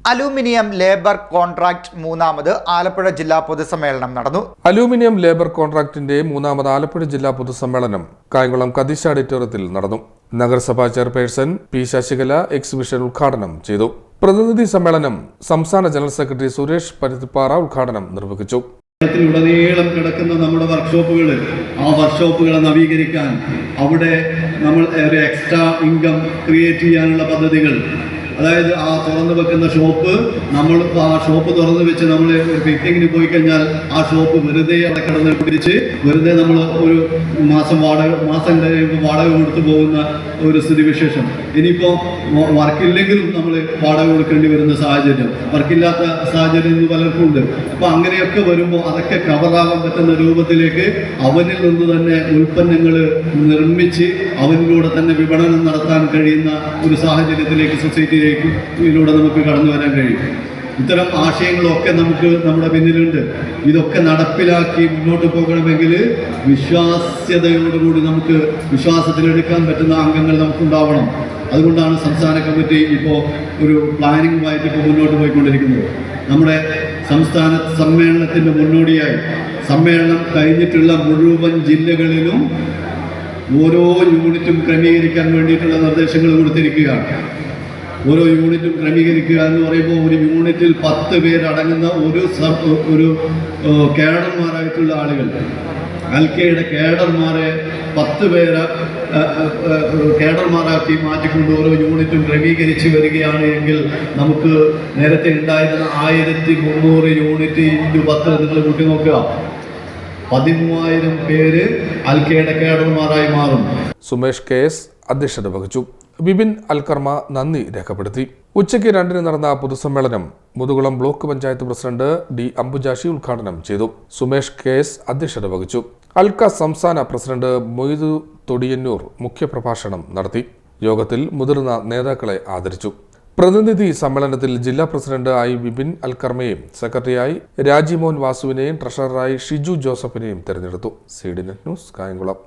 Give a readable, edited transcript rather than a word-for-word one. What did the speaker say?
Aluminium labour contract മൂന്നാമത് ആലപ്പുഴ ജില്ലാ പൊതുസമ്മേളനം നടന്നു. അലൂമിനിയം ലേബർ കോൺട്രാക്ടിന്റെ മൂന്നാമത് ആലപ്പുഴ ജില്ലാ പൊതുസമ്മേളനം കായംകുളം കദീശ ഓഡിറ്റോറിയത്തിൽ നടന്നു. നഗരസഭാ ചെയർപേഴ്സൺ പി ശശികല എക്സിബിഷൻ ഉദ്ഘാടനം ചെയ്തു. പ്രതിനിധി സമ്മേളനം സംസ്ഥാന ജനറൽ സെക്രട്ടറി സുരേഷ് പരുത്തിപ്പാറ ഉദ്ഘാടനം നിർവഹിച്ചു. ഉടനീളം കിടക്കുന്ന നമ്മുടെ വർക്ക്ഷോപ്പുകളെ നവീകരിക്കാൻ, അവിടെ നമ്മൾ ഒരു എക്സ്ട്രാ ഇൻകം ക്രിയേറ്റ് ചെയ്യാനുള്ള പദ്ധതികൾ, അതായത് ആ തുറന്നു വെക്കുന്ന ഷോപ്പ്, നമ്മൾ ആ ഷോപ്പ് തുറന്നു വെച്ച് നമ്മൾ ഫിറ്റിങ്ങിന് പോയി കഴിഞ്ഞാൽ ആ ഷോപ്പ് വെറുതെ അവിടെ കിടന്ന് പിടിച്ച് വെറുതെ നമ്മൾ ഒരു മാസം വാടക കൊടുത്തു പോകുന്ന ഒരു സ്ഥിതിവിശേഷം. ഇനിയിപ്പോൾ വർക്കില്ലെങ്കിലും നമ്മൾ വാടക കൊടുക്കേണ്ടി വരുന്ന സാഹചര്യം, വർക്കില്ലാത്ത സാഹചര്യം ഇന്ന് പലർക്കും ഉണ്ട്. അപ്പോൾ അങ്ങനെയൊക്കെ വരുമ്പോൾ അതൊക്കെ കവറാകാൻ പറ്റുന്ന രൂപത്തിലേക്ക് അവനിൽ നിന്ന് തന്നെ ഉൽപ്പന്നങ്ങൾ നിർമ്മിച്ച് അവനിലൂടെ തന്നെ വിപണനം നടത്താൻ കഴിയുന്ന ഒരു സാഹചര്യത്തിലേക്ക് സൊസൈറ്റിയിലൂടെ നമുക്ക് കടന്നു വരാൻ കഴിയും. ഇത്തരം ആശയങ്ങളൊക്കെ നമ്മുടെ പിന്നിലുണ്ട്. ഇതൊക്കെ നടപ്പിലാക്കി മുന്നോട്ട് പോകണമെങ്കിൽ വിശ്വാസ്യതയോടുകൂടി നമുക്ക് വിശ്വാസത്തിലെടുക്കാൻ പറ്റുന്ന അംഗങ്ങൾ നമുക്കുണ്ടാവണം. അതുകൊണ്ടാണ് സംസ്ഥാന കമ്മിറ്റി ഇപ്പോൾ ഒരു പ്ലാനിങ്ങുമായിട്ട് ഇപ്പോൾ മുന്നോട്ട് പോയിക്കൊണ്ടിരിക്കുന്നത്. നമ്മുടെ സംസ്ഥാന സമ്മേളനത്തിൻ്റെ മുന്നോടിയായി സമ്മേളനം കഴിഞ്ഞിട്ടുള്ള മുഴുവൻ ജില്ലകളിലും ഓരോ യൂണിറ്റും ക്രമീകരിക്കാൻ വേണ്ടിയിട്ടുള്ള നിർദ്ദേശങ്ങൾ കൊടുത്തിരിക്കുകയാണ്. ഓരോ യൂണിറ്റും ക്രമീകരിക്കുക എന്ന് പറയുമ്പോൾ ഒരു യൂണിറ്റിൽ 10 പേരടങ്ങുന്ന ഒരു കേഡർമാരായിട്ടുള്ള ആളുകൾ, അൽക്കയുടെ കേഡർമാരെ 10 പേരെ കേഡർമാരാക്കി മാറ്റിക്കൊണ്ട് ഓരോ യൂണിറ്റും ക്രമീകരിച്ച് വരികയാണ് എങ്കിൽ നമുക്ക് നേരത്തെ ഉണ്ടായിരുന്ന 1300 യൂണിറ്റ് × 10 നിങ്ങൾ കൂട്ടി നോക്കുക, 13,000 പേര് അൽക്കയുടെ കേഡർമാരായി മാറും. സുമേഷ് KS അധ്യക്ഷത വഹിച്ചു. വിപിൻ അൽക്കർമ്മ നന്ദി രേഖപ്പെടുത്തി. ഉച്ചയ്ക്ക് 2-ന് നടന്ന പൊതുസമ്മേളനം Muthukulam block panchayat president D. Ambujakshi ഉദ്ഘാടനം ചെയ്തു. സുമേഷ് KS അധ്യക്ഷത വഹിച്ചു. അൽക്ക സംസ്ഥാന പ്രസിഡന്റ് മൊയ്തു തൊടിയന്നൂർ മുഖ്യപ്രഭാഷണം നടത്തി. യോഗത്തിൽ മുതിർന്ന നേതാക്കളെ ആദരിച്ചു. പ്രതിനിധി സമ്മേളനത്തിൽ ജില്ലാ പ്രസിഡന്റ് ആയി വിപിൻ അൽക്കർമ്മയെയും സെക്രട്ടറിയായി രാജിമോഹൻ വാസുവിനെയും ട്രഷററായി ഷിജു ജോസഫിനെയും തെരഞ്ഞെടുത്തു. CDNet news Kayamkulam.